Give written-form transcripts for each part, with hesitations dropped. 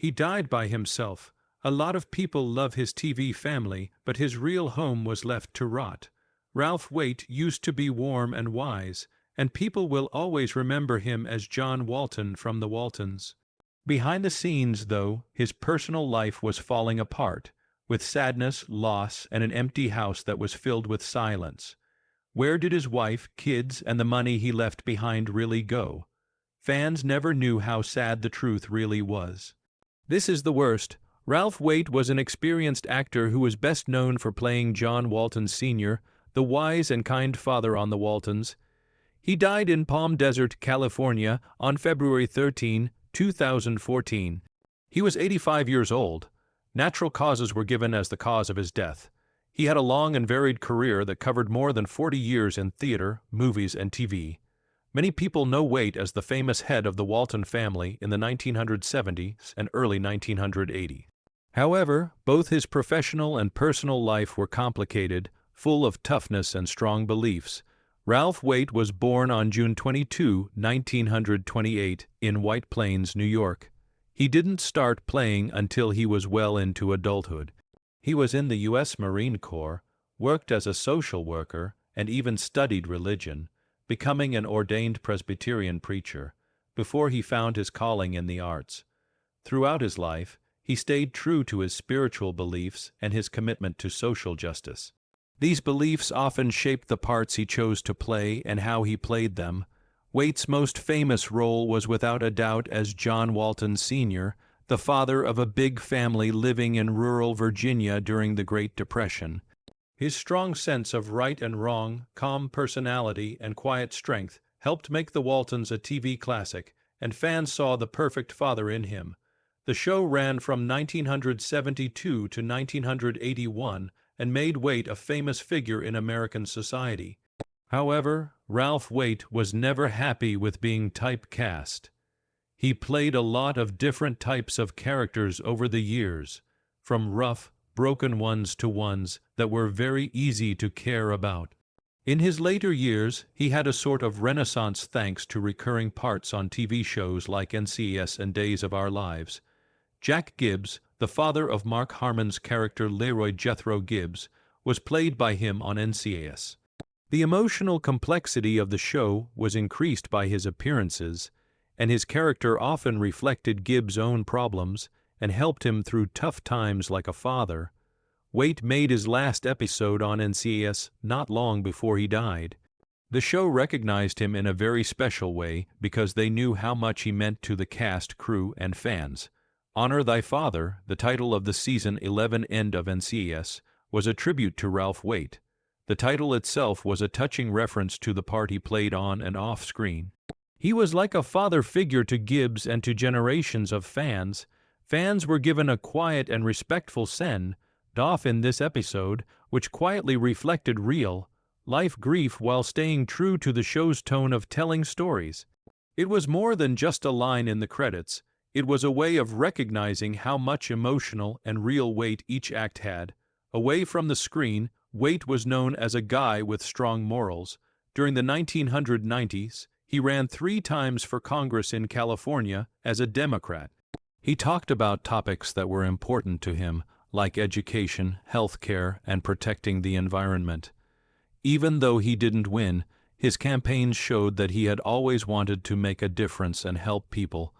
He died by himself. A lot of people love his TV family, but his real home was left to rot. Ralph Waite used to be warm and wise, and people will always remember him as John Walton from the Waltons. Behind the scenes, though, his personal life was falling apart, with sadness, loss, and an empty house that was filled with silence. Where did his wife, kids, and the money he left behind really go? Fans never knew how sad the truth really was. This is the worst. Ralph Waite was an experienced actor who was best known for playing John Walton Sr., the wise and kind father on the Waltons. He died in Palm Desert, California, on February 13, 2014. He was 85 years old. Natural causes were given as the cause of his death. He had a long and varied career that covered more than 40 years in theater, movies, and TV. Many people know Waite as the famous head of the Walton family in the 1970s and early 1980s. However, both his professional and personal life were complicated, full of toughness and strong beliefs. Ralph Waite was born on June 22, 1928, in White Plains, New York. He didn't start playing until he was well into adulthood. He was in the U.S. Marine Corps, worked as a social worker, and even studied religion, becoming an ordained Presbyterian preacher, before he found his calling in the arts. Throughout his life, he stayed true to his spiritual beliefs and his commitment to social justice. These beliefs often shaped the parts he chose to play and how he played them. Waite's most famous role was without a doubt as John Walton Sr., the father of a big family living in rural Virginia during the Great Depression. His strong sense of right and wrong, calm personality, and quiet strength helped make the Waltons a TV classic, and fans saw the perfect father in him. The show ran from 1972 to 1981 and made Waite a famous figure in American society. However, Ralph Waite was never happy with being typecast. He played a lot of different types of characters over the years, from rough, broken ones to ones that were very easy to care about. In his later years, he had a sort of renaissance thanks to recurring parts on TV shows like NCIS and Days of Our Lives. Jack Gibbs, the father of Mark Harmon's character Leroy Jethro Gibbs, was played by him on NCIS. The emotional complexity of the show was increased by his appearances, and his character often reflected Gibbs' own problems and helped him through tough times like a father. Waite made his last episode on NCIS not long before he died. The show recognized him in a very special way because they knew how much he meant to the cast, crew, and fans. Honor Thy Father, the title of the season 11 end of NCIS, was a tribute to Ralph Waite. The title itself was a touching reference to the part he played on and off screen. He was like a father figure to Gibbs and to generations of fans. Fans were given a quiet and respectful send-off in this episode, which quietly reflected real life grief while staying true to the show's tone of telling stories. It was more than just a line in the credits. It was a way of recognizing how much emotional and real weight each act had. Away from the screen, Waite was known as a guy with strong morals. During the 1990s, he ran 3 times for Congress in California as a Democrat. He talked about topics that were important to him, like education, health care, and protecting the environment. Even though he didn't win, his campaigns showed that he had always wanted to make a difference and help people,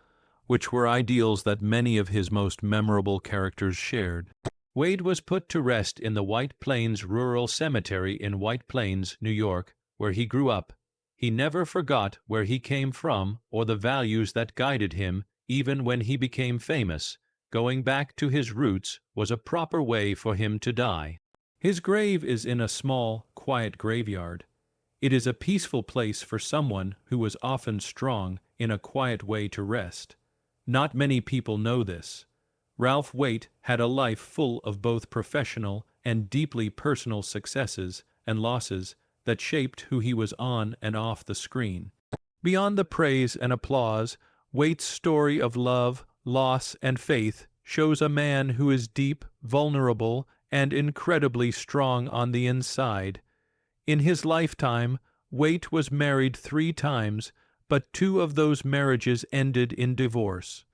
which were ideals that many of his most memorable characters shared. Waite was put to rest in the White Plains Rural Cemetery in White Plains, New York, where he grew up. He never forgot where he came from or the values that guided him, even when he became famous. Going back to his roots was a proper way for him to die. His grave is in a small, quiet graveyard. It is a peaceful place for someone who was often strong in a quiet way to rest. Not many people know this. Ralph Waite had a life full of both professional and deeply personal successes and losses that shaped who he was on and off the screen. Beyond the praise and applause, Waite's story of love, loss, and faith shows a man who is deep, vulnerable, and incredibly strong on the inside. In his lifetime, Waite was married 3 times, but 2 of those marriages ended in divorce.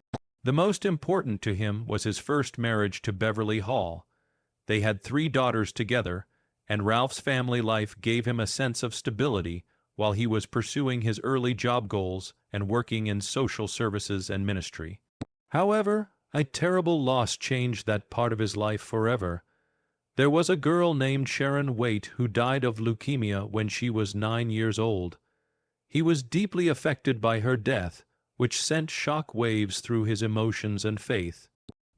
The most important to him was his first marriage to Beverly Hall. They had 3 daughters together, and Ralph's family life gave him a sense of stability while he was pursuing his early job goals and working in social services and ministry. However, a terrible loss changed that part of his life forever. There was a girl named Sharon Waite who died of leukemia when she was 9 years old. He was deeply affected by her death, which sent shock waves through his emotions and faith.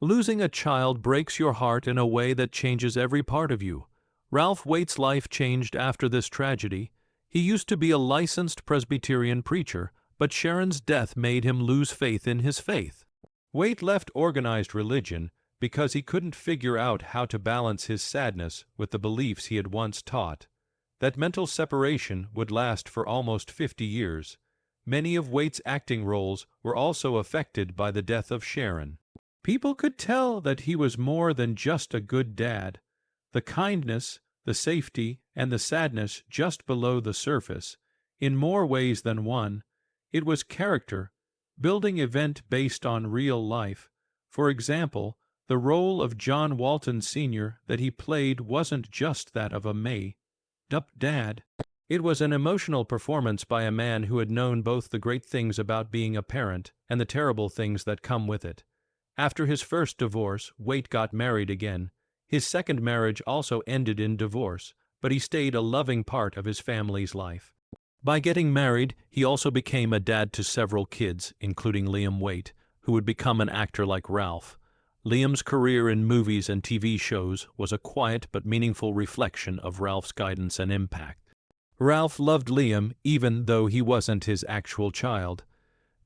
Losing a child breaks your heart in a way that changes every part of you. Ralph Waite's life changed after this tragedy. He used to be a licensed Presbyterian preacher, but Sharon's death made him lose faith in his faith. Waite left organized religion because he couldn't figure out how to balance his sadness with the beliefs he had once taught. That mental separation would last for almost 50 years. Many of Waite's acting roles were also affected by the death of Sharon. People could tell that he was more than just a good dad. The kindness, the safety, and the sadness just below the surface, in more ways than one. It was character, building event based on real life. For example, the role of John Walton Sr. that he played wasn't just that of a made-up dad. It was an emotional performance by a man who had known both the great things about being a parent and the terrible things that come with it. After his first divorce, Waite got married again. His second marriage also ended in divorce, but he stayed a loving part of his family's life. By getting married, he also became a dad to several kids, including Liam Waite, who would become an actor like Ralph. Liam's career in movies and TV shows was a quiet but meaningful reflection of Ralph's guidance and impact. Ralph loved Liam even though he wasn't his actual child.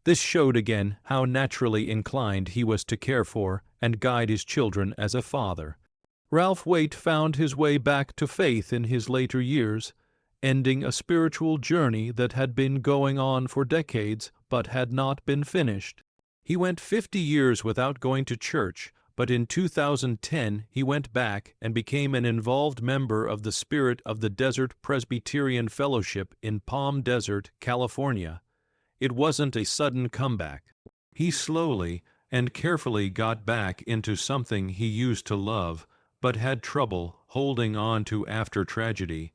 This showed again how naturally inclined he was to care for and guide his children as a father. Ralph Waite found his way back to faith in his later years, ending a spiritual journey that had been going on for decades but had not been finished. He went 50 years without going to church, but in 2010 he went back and became an involved member of the Spirit of the Desert Presbyterian Fellowship in Palm Desert, California. It wasn't a sudden comeback. He slowly and carefully got back into something he used to love, but had trouble holding on to after tragedy.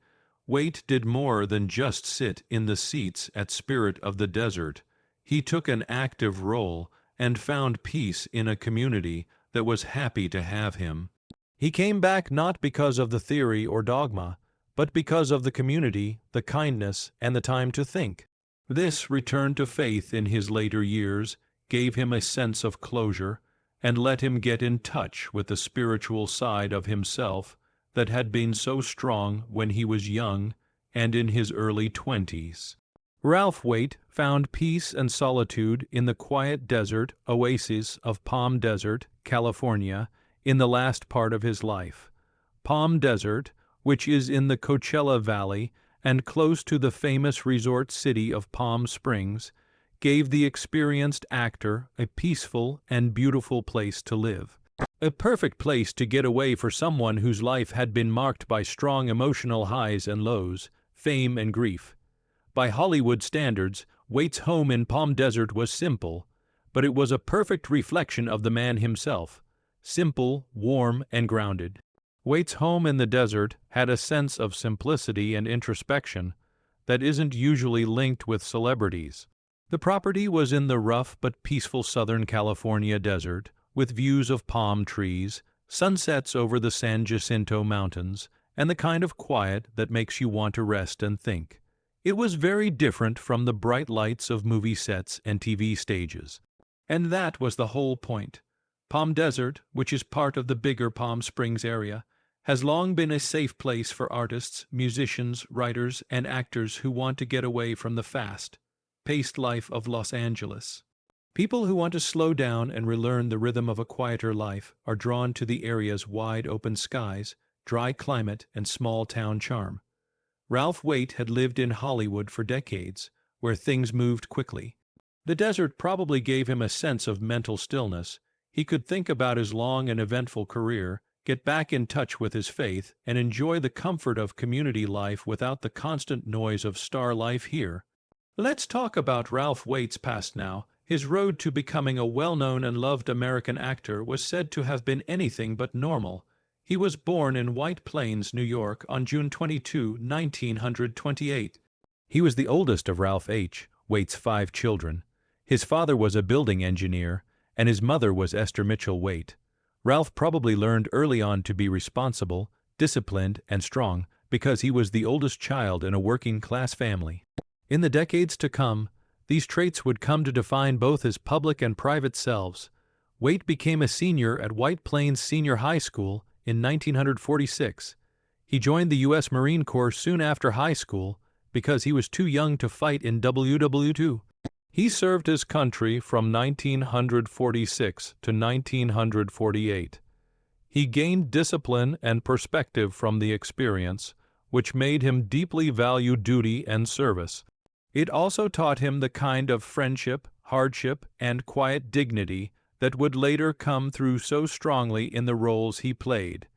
Waite did more than just sit in the seats at Spirit of the Desert. He took an active role and found peace in a community that was happy to have him. He came back not because of the theory or dogma, but because of the community, the kindness, and the time to think. This return to faith in his later years gave him a sense of closure and let him get in touch with the spiritual side of himself that had been so strong when he was young and in his early 20s. Ralph Waite found peace and solitude in the quiet desert oasis of Palm Desert, California, in the last part of his life. Palm Desert, which is in the Coachella Valley and close to the famous resort city of Palm Springs, gave the experienced actor a peaceful and beautiful place to live. A perfect place to get away for someone whose life had been marked by strong emotional highs and lows, fame and grief. By Hollywood standards, Waite's home in Palm Desert was simple, but it was a perfect reflection of the man himself, simple, warm, and grounded. Waite's home in the desert had a sense of simplicity and introspection that isn't usually linked with celebrities. The property was in the rough but peaceful Southern California desert, with views of palm trees, sunsets over the San Jacinto Mountains, and the kind of quiet that makes you want to rest and think. It was very different from the bright lights of movie sets and TV stages. And that was the whole point. Palm Desert, which is part of the bigger Palm Springs area, has long been a safe place for artists, musicians, writers, and actors who want to get away from the fast-paced life of Los Angeles. People who want to slow down and relearn the rhythm of a quieter life are drawn to the area's wide-open skies, dry climate, and small-town charm. Ralph Waite had lived in Hollywood for decades, where things moved quickly. The desert probably gave him a sense of mental stillness. He could think about his long and eventful career, get back in touch with his faith, and enjoy the comfort of community life without the constant noise of star life here. Let's talk about Ralph Waite's past now. His road to becoming a well-known and loved American actor was said to have been anything but normal. He was born in White Plains, New York, on June 22, 1928. He was the oldest of Ralph H. Waite's 5 children. His father was a building engineer, and his mother was Esther Mitchell Waite. Ralph probably learned early on to be responsible, disciplined, and strong because he was the oldest child in a working-class family. In the decades to come, these traits would come to define both his public and private selves. Waite became a senior at White Plains Senior High School in 1946. He joined the U.S. Marine Corps soon after high school because he was too young to fight in WW2. He served his country from 1946 to 1948. He gained discipline and perspective from the experience, which made him deeply value duty and service. It also taught him the kind of friendship, hardship, and quiet dignity that would later come through so strongly in the roles he played,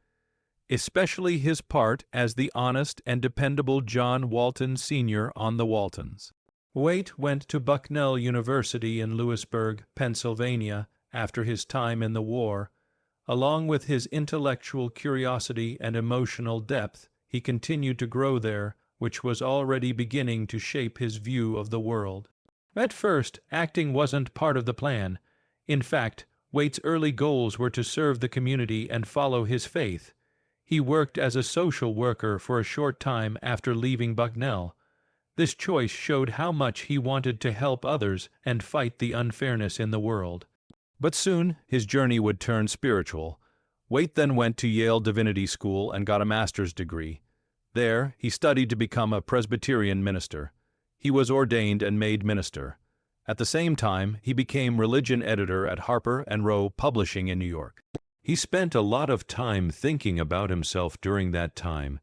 especially his part as the honest and dependable John Walton Sr. on the Waltons. Waite went to Bucknell University in Lewisburg, Pennsylvania, after his time in the war. Along with his intellectual curiosity and emotional depth, he continued to grow there, which was already beginning to shape his view of the world. At first, acting wasn't part of the plan. In fact, Waite's early goals were to serve the community and follow his faith. He worked as a social worker for a short time after leaving Bucknell. This choice showed how much he wanted to help others and fight the unfairness in the world. But soon his journey would turn spiritual. Waite then went to Yale Divinity School and got a master's degree. There, he studied to become a Presbyterian minister. He was ordained and made minister. At the same time, he became religion editor at Harper & Row Publishing in New York. He spent a lot of time thinking about himself during that time,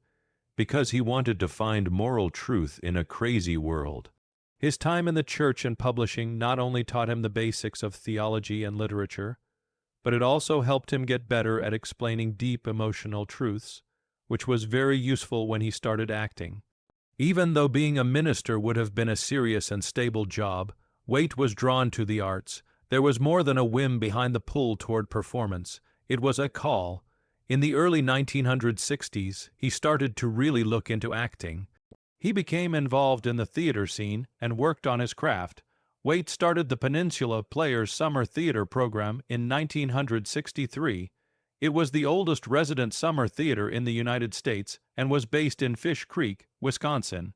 because he wanted to find moral truth in a crazy world. His time in the church and publishing not only taught him the basics of theology and literature, but it also helped him get better at explaining deep emotional truths, which was very useful when he started acting. Even though being a minister would have been a serious and stable job, Waite was drawn to the arts. There was more than a whim behind the pull toward performance. It was a call. In the early 1960s, he started to really look into acting. He became involved in the theater scene and worked on his craft. Waite started the Peninsula Players Summer Theater program in 1963. It was the oldest resident summer theater in the United States and was based in Fish Creek, Wisconsin.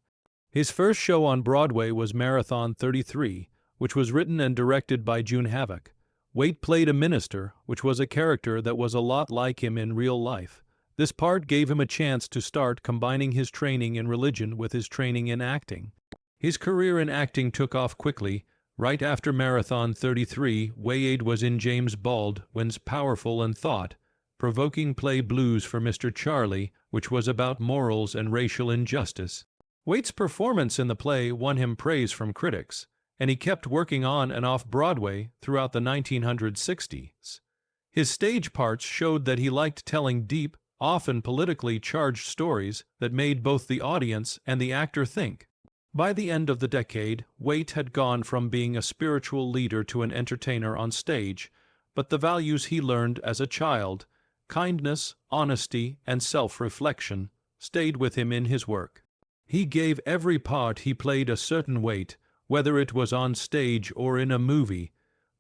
His first show on Broadway was Marathon 33, which was written and directed by June Havoc. Waite played a minister, which was a character that was a lot like him in real life. This part gave him a chance to start combining his training in religion with his training in acting. His career in acting took off quickly. Right after Marathon 33, Waite was in James Baldwin's powerful and thought-provoking play Blues for Mr. Charlie, which was about morals and racial injustice. Waite's performance in the play won him praise from critics, and he kept working on and off Broadway throughout the 1960s. His stage parts showed that he liked telling deep, often politically charged stories that made both the audience and the actor think. By the end of the decade, Waite had gone from being a spiritual leader to an entertainer on stage, but the values he learned as a child, kindness, honesty, and self-reflection, stayed with him in his work. He gave every part he played a certain weight, whether it was on stage or in a movie,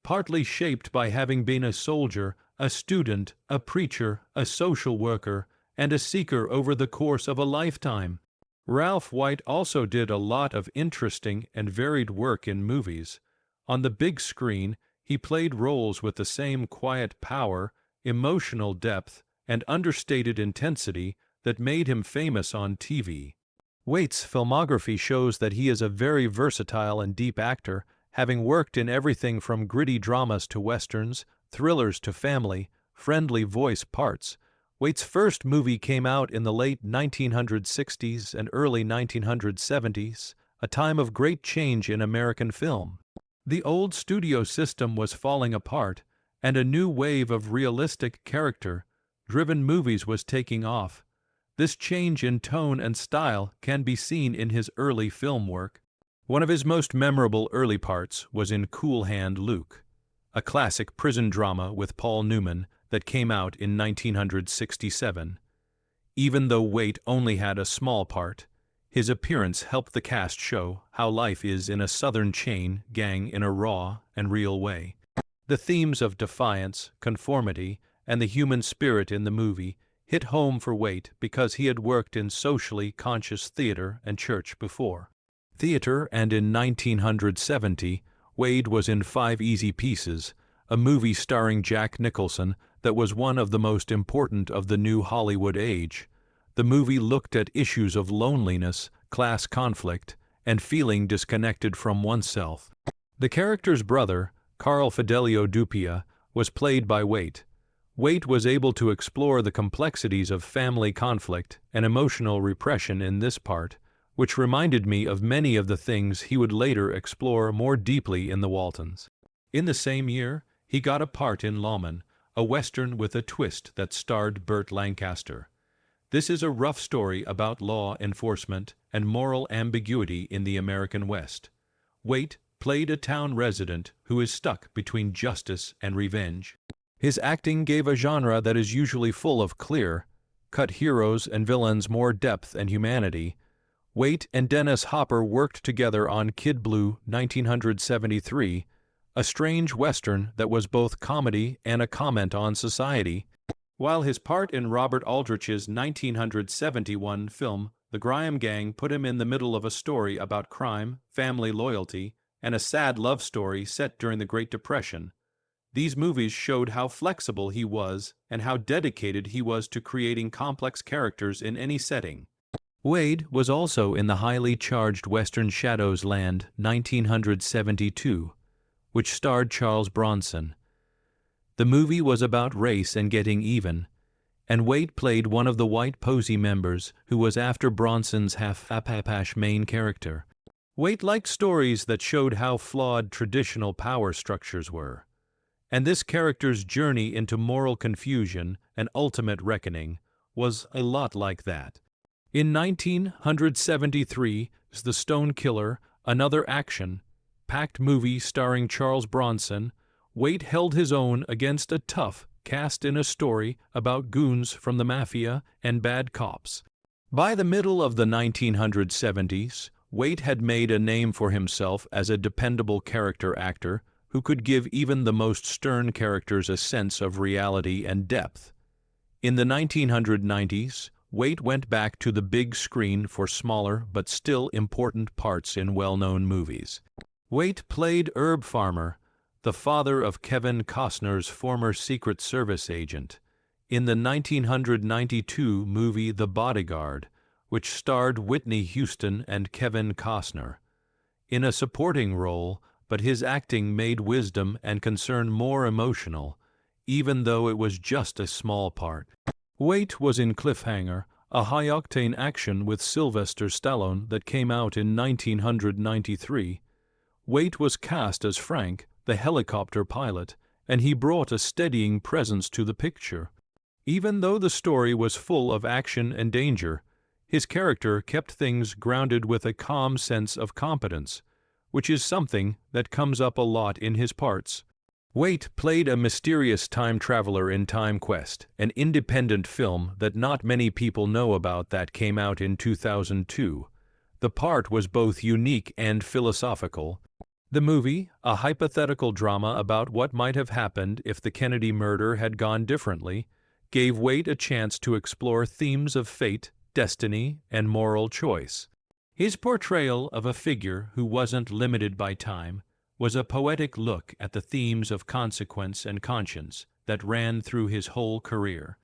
partly shaped by having been a soldier, a student, a preacher, a social worker, and a seeker over the course of a lifetime. Ralph Waite also did a lot of interesting and varied work in movies. On the big screen, he played roles with the same quiet power, emotional depth, and understated intensity that made him famous on TV. Waite's filmography shows that he is a very versatile and deep actor, having worked in everything from gritty dramas to westerns, thrillers to family-friendly voice parts. Waite's first movie came out in the late 1960s and early 1970s, a time of great change in American film. The old studio system was falling apart, and a new wave of realistic character-driven movies was taking off. This change in tone and style can be seen in his early film work. One of his most memorable early parts was in Cool Hand Luke, a classic prison drama with Paul Newman that came out in 1967. Even though Waite only had a small part, his appearance helped the cast show how life is in a Southern chain gang in a raw and real way. The themes of defiance, conformity, and the human spirit in the movie hit home for Waite because he had worked in socially conscious theater and church before. Theater, and in 1970, Waite was in 5 Easy Pieces, a movie starring Jack Nicholson that was one of the most important of the new Hollywood age. The movie looked at issues of loneliness, class conflict, and feeling disconnected from oneself. The character's brother, Carl Fidelio Dupia, was played by Waite. Waite was able to explore the complexities of family conflict and emotional repression in this part, which reminded me of many of the things he would later explore more deeply in the Waltons. In the same year, he got a part in Lawman, a Western with a twist that starred Burt Lancaster. This is a rough story about law enforcement and moral ambiguity in the American West. Waite played a town resident who is stuck between justice and revenge. His acting gave a genre that is usually full of clear-cut heroes and villains more depth and humanity. Waite and Dennis Hopper worked together on Kid Blue 1973, a strange Western that was both comedy and a comment on society, while his part in Robert Aldrich's 1971 film The Graham Gang put him in the middle of a story about crime, family loyalty, and a sad love story set during the Great Depression. These movies showed how flexible he was and how dedicated he was to creating complex characters in any setting. Waite was also in the highly charged Western Shadows Land 1972, which starred Charles Bronson. The movie was about race and getting even, and Waite played one of the white Posey members who was after Bronson's half-apache main character. Waite liked stories that showed how flawed traditional power structures were, and this character's journey into moral confusion and ultimate reckoning was a lot like that. In 1973's The Stone Killer, another action-packed movie starring Charles Bronson, Waite held his own against a tough cast in a story about goons from the mafia and bad cops. By the middle of the 1970s, Waite had made a name for himself as a dependable character actor who could give even the most stern characters a sense of reality and depth. In the 1990s, Waite went back to the big screen for smaller but still important parts in well-known movies. Waite played Herb Farmer, the father of Kevin Costner's former Secret Service agent, in the 1992 movie The Bodyguard, which starred Whitney Houston and Kevin Costner. In a supporting role, but his acting made wisdom and concern more emotional, even though it was just a small part. Waite was in Cliffhanger, a high-octane action with Sylvester Stallone that came out in 1993. Waite was cast as Frank, the helicopter pilot, and he brought a steadying presence to the picture. Even though the story was full of action and danger, his character kept things grounded with a calm sense of competence, which is something that comes up a lot in his parts. Waite played a mysterious time traveler in Time Quest, an independent film that not many people know about that came out in 2002. The part was both unique and philosophical. The movie, a hypothetical drama about what might have happened if the Kennedy murder had gone differently, gave Waite a chance to explore themes of fate, destiny, and moral choice. His portrayal of a figure who wasn't limited by time was a poetic look at the themes of consequence and conscience that ran through his whole career.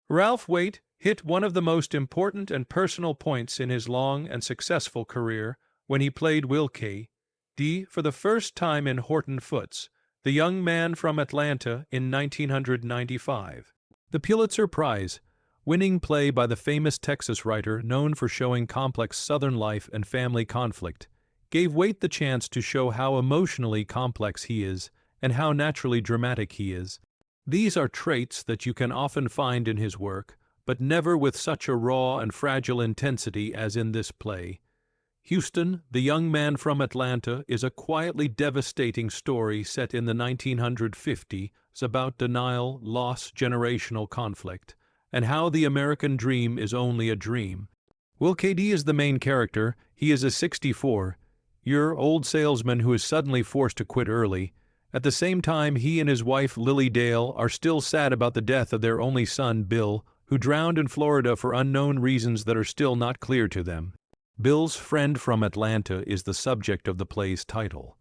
Ralph Waite hit one of the most important and personal points in his long and successful career when he played Will K. D. for the first time in Horton Foote's The Young Man from Atlanta in 1995. The Pulitzer Prize-winning play by the famous Texas writer known for showing complex Southern life and family conflict gave Waite the chance to show how emotionally complex he is and how naturally dramatic he is. These are traits that you can often find in his work, but never with such a raw and fragile intensity as in this play. Houston, the young man from Atlanta, is a quietly devastating story set in the 1950s about denial, loss, generational conflict, and how the American dream is only a dream. Will KD is the main character. He is a 64-year-old salesman who is suddenly forced to quit early. At the same time, he and his wife Lily Dale are still sad about the death of their only son, Bill, who drowned in Florida for unknown reasons that are still not clear to them. Bill's friend from Atlanta is the subject of the play's title.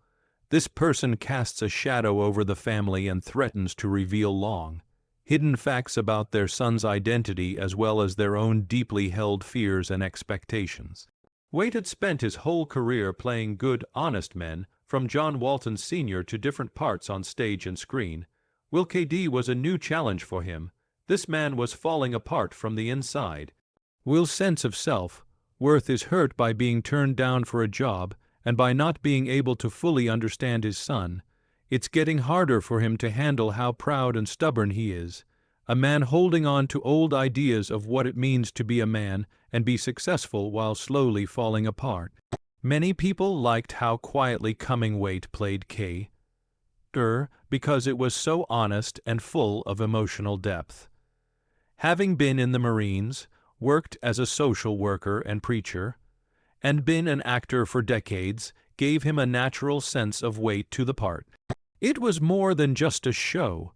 This person casts a shadow over the family and threatens to reveal hidden facts about their son's identity as well as their own deeply held fears and expectations. Waite had spent his whole career playing good, honest men, from John Walton Sr. to different parts on stage and screen. Will KD was a new challenge for him. This man was falling apart from the inside. Will's sense of self-worth is hurt by being turned down for a job and by not being able to fully understand his son. It's getting harder for him to handle how proud and stubborn he is, a man holding on to old ideas of what it means to be a man and be successful while slowly falling apart. Many people liked how quietly coming Waite played K. because it was so honest and full of emotional depth. Having been in the Marines, worked as a social worker and preacher, and been an actor for decades, gave him a natural sense of weight to the part. It was more than just a show.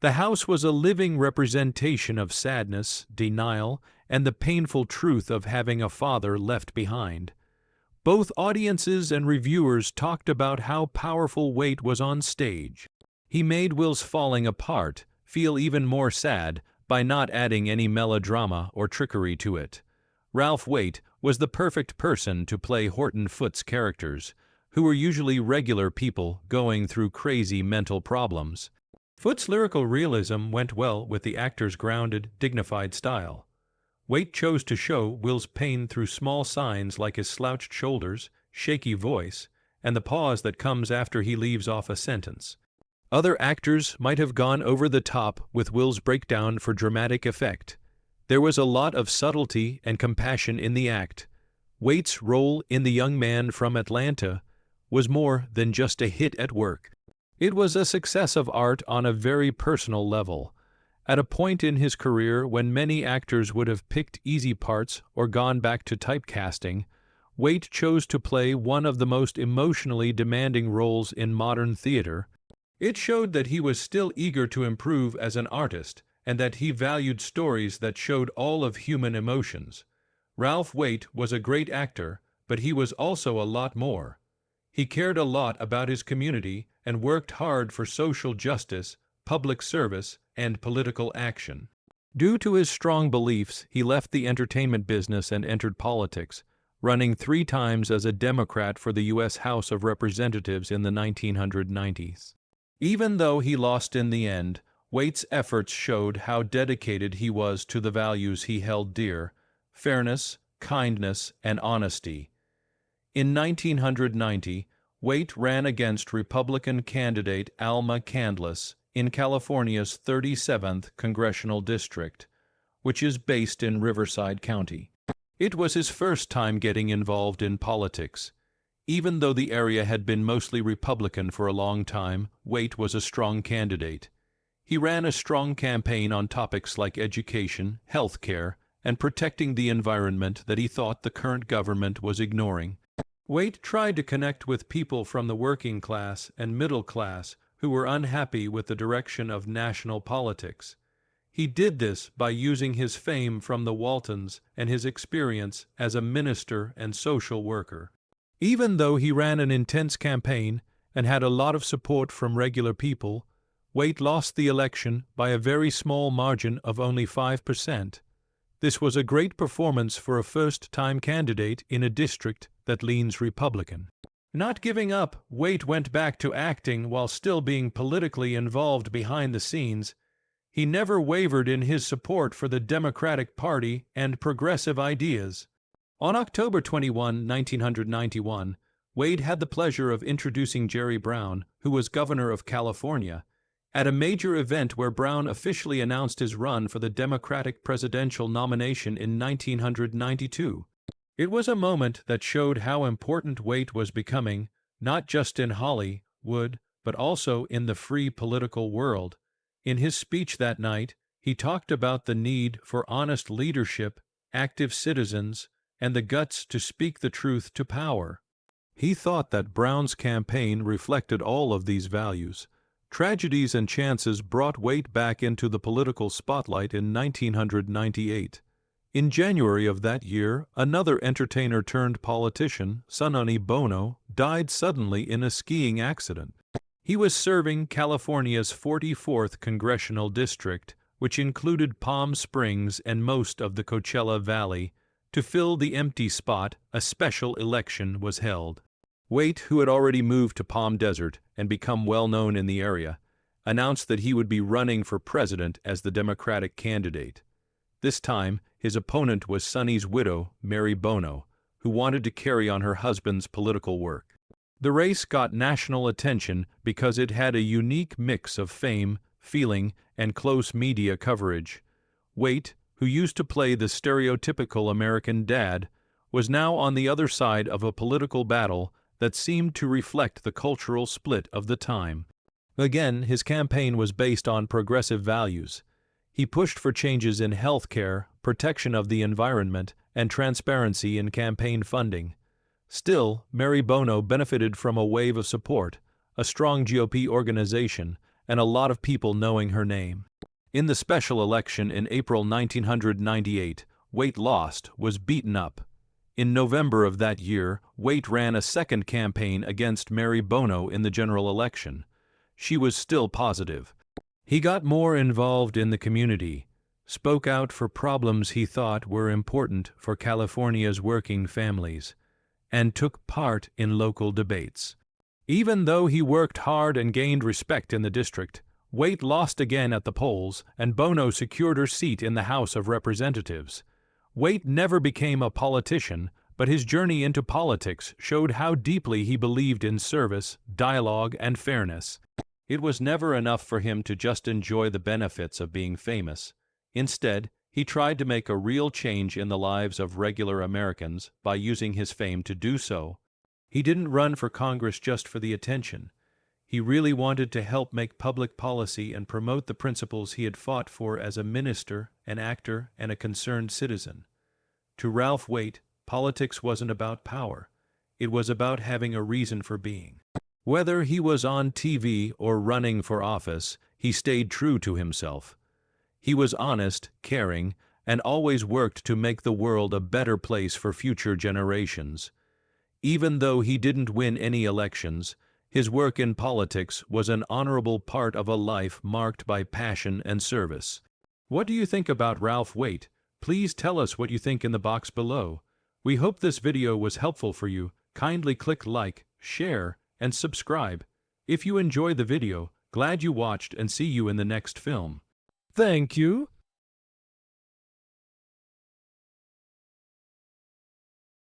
The house was a living representation of sadness, denial, and the painful truth of having a father left behind. Both audiences and reviewers talked about how powerful Waite was on stage. He made Will's falling apart feel even more sad by not adding any melodrama or trickery to it. Ralph Waite was the perfect person to play Horton Foote's characters, who were usually regular people going through crazy mental problems. Foote's lyrical realism went well with the actor's grounded, dignified style. Waite chose to show Will's pain through small signs like his slouched shoulders, shaky voice, and the pause that comes after he leaves off a sentence. Other actors might have gone over the top with Will's breakdown for dramatic effect. There was a lot of subtlety and compassion in the act. Waite's role in The Young Man from Atlanta was more than just a hit at work. It was a success of art on a very personal level. At a point in his career when many actors would have picked easy parts or gone back to typecasting, Waite chose to play one of the most emotionally demanding roles in modern theater. It showed that he was still eager to improve as an artist and that he valued stories that showed all of human emotions. Ralph Waite was a great actor, but he was also a lot more. He cared a lot about his community and worked hard for social justice, public service, and political action. Due to his strong beliefs, he left the entertainment business and entered politics, running 3 times as a Democrat for the U.S. House of Representatives in the 1990s. Even though he lost in the end, Waite's efforts showed how dedicated he was to the values he held dear: fairness, kindness, and honesty. In 1990, Waite ran against Republican candidate Alma Candless in California's 37th Congressional District, which is based in Riverside County. It was his first time getting involved in politics. Even though the area had been mostly Republican for a long time, Waite was a strong candidate. He ran a strong campaign on topics like education, health care, and protecting the environment that he thought the current government was ignoring. Waite tried to connect with people from the working class and middle class who were unhappy with the direction of national politics. He did this by using his fame from the Waltons and his experience as a minister and social worker. Even though he ran an intense campaign and had a lot of support from regular people, Waite lost the election by a very small margin of only 5%. This was a great performance for a first-time candidate in a district that leans Republican. Not giving up, Waite went back to acting while still being politically involved behind the scenes. He never wavered in his support for the Democratic Party and progressive ideas. On October 21, 1991, Waite had the pleasure of introducing Jerry Brown, who was governor of California, at a major event where Brown officially announced his run for the Democratic presidential nomination in 1992. It was a moment that showed how important Waite was becoming, not just in Hollywood, but also in the free political world. In his speech that night, he talked about the need for honest leadership, active citizens, and the guts to speak the truth to power. He thought that Brown's campaign reflected all of these values. Tragedies and chances brought Waite back into the political spotlight in 1998. In January of that year, another entertainer-turned-politician, Sonny Bono, died suddenly in a skiing accident. He was serving California's 44th congressional district, which included Palm Springs and most of the Coachella Valley. To fill the empty spot, a special election was held. Waite, who had already moved to Palm Desert and become well-known in the area, announced that he would be running for president as the Democratic candidate. This time, his opponent was Sonny's widow, Mary Bono, who wanted to carry on her husband's political work. The race got national attention because it had a unique mix of fame, feeling, and close media coverage. Waite, who used to play the stereotypical American dad, was now on the other side of a political battle that seemed to reflect the cultural split of the time. Again, his campaign was based on progressive values. He pushed for changes in health care, protection of the environment, and transparency in campaign funding. Still, Mary Bono benefited from a wave of support, a strong GOP organization, and a lot of people knowing her name. In the special election in April 1998, Waite lost, was beaten up. In November of that year, Waite ran a second campaign against Mary Bono in the general election. She was still positive. He got more involved in the community, spoke out for problems he thought were important for California's working families, and took part in local debates. Even though he worked hard and gained respect in the district, Waite lost again at the polls, and Bono secured her seat in the House of Representatives. Waite never became a politician, but his journey into politics showed how deeply he believed in service, dialogue, and fairness. It was never enough for him to just enjoy the benefits of being famous. Instead, he tried to make a real change in the lives of regular Americans by using his fame to do so. He didn't run for Congress just for the attention. He really wanted to help make public policy and promote the principles he had fought for as a minister, an actor, and a concerned citizen. To Ralph Waite, politics wasn't about power. It was about having a reason for being. Whether he was on TV or running for office, he stayed true to himself. He was honest, caring, and always worked to make the world a better place for future generations. Even though he didn't win any elections, his work in politics was an honorable part of a life marked by passion and service. What do you think about Ralph Waite? Please tell us what you think in the box below. We hope this video was helpful for you. Kindly click like, share, and subscribe. If you enjoyed the video, glad you watched and see you in the next film. Thank you.